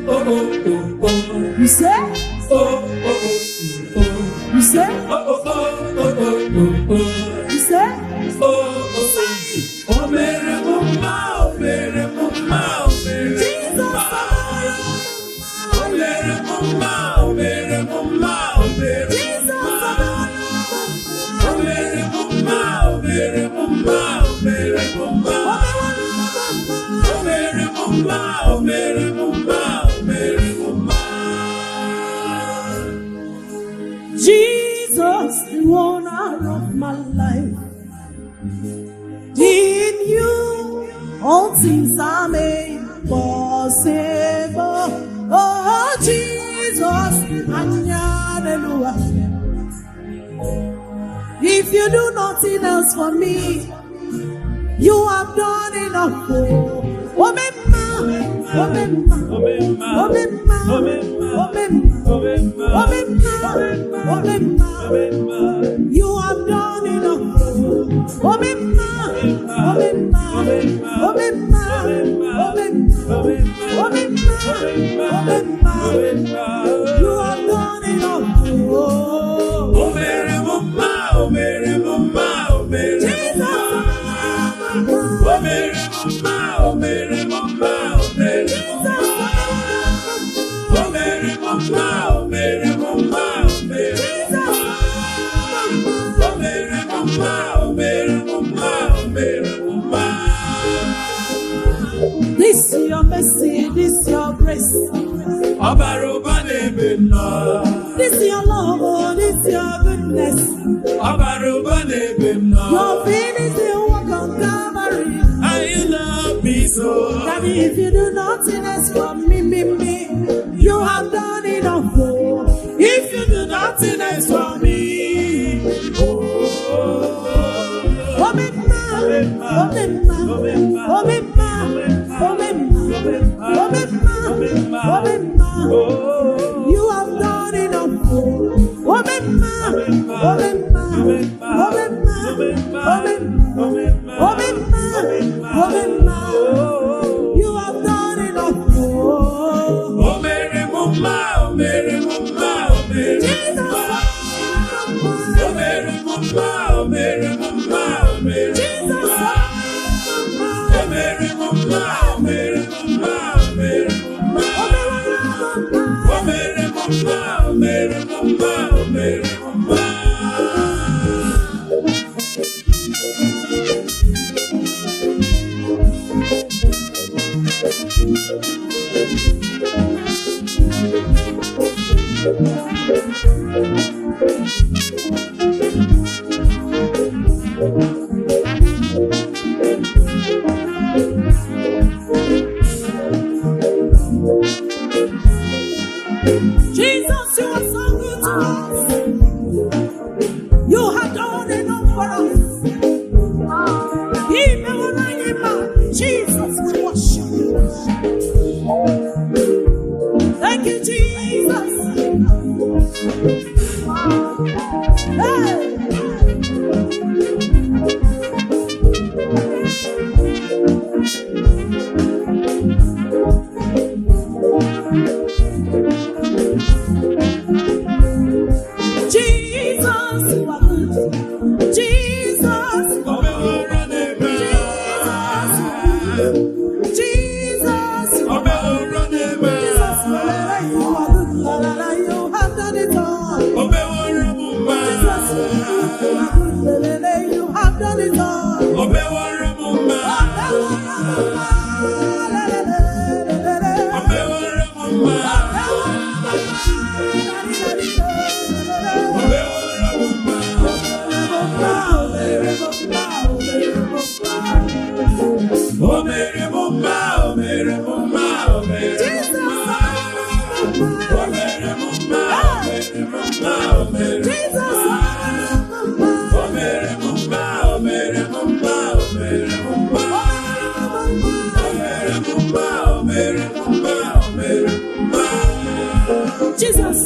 You say? You say? You say? OMERE mama, OMERE mama, OMERE Jesus. OMERE mama, OMERE mama, OMERE Jesus. OMERE mama, OMERE mama, OMERE mama, OMERE mama, OMERE mama, OMERE mama. Jesus, the owner of my life. In you, all things are made possible. Oh, Jesus, hallelujah. If you do nothing else for me, you have done enough. OMERE, you have done enough. You have done enough. OMERE mama, OMERE mama, OMERE Jesus. OMERE mama, OMERE mama, OMERE OMERE mama, OMERE mama, OMERE OMERE mama, OMERE mama, OMERE mama. This is your mercy, this is your grace. This is your love, oh, this is your goodness. Your finishing work on Calvary. And you love me so. Daddy, if you do nothing else for me, you have done enough. Oh. If you do nothing else for me, you have done enough. You have done enough. OMERE mama, OMERE mama, OMERE Jesus. OMERE mama, OMERE mama, OMERE Jesus. OMERE mama, OMERE mama, OMERE OMERE mama, OMERE mama, OMERE mama. Jesus, you are so good to us. You have done enough for us. Jesus, we worship you. Thank you, Jesus. Hey. Jesus, you are good. Jesus, Jesus, you are good. You have done it all. Jesus, you have done it all. OMERE mama, OMERE mama, OMERE OMERE mama, OMERE mama, OMERE Jesus, OMERE mama, OMERE mama, OMERE OMERE mama, OMERE mama, OMERE mama. Jesus.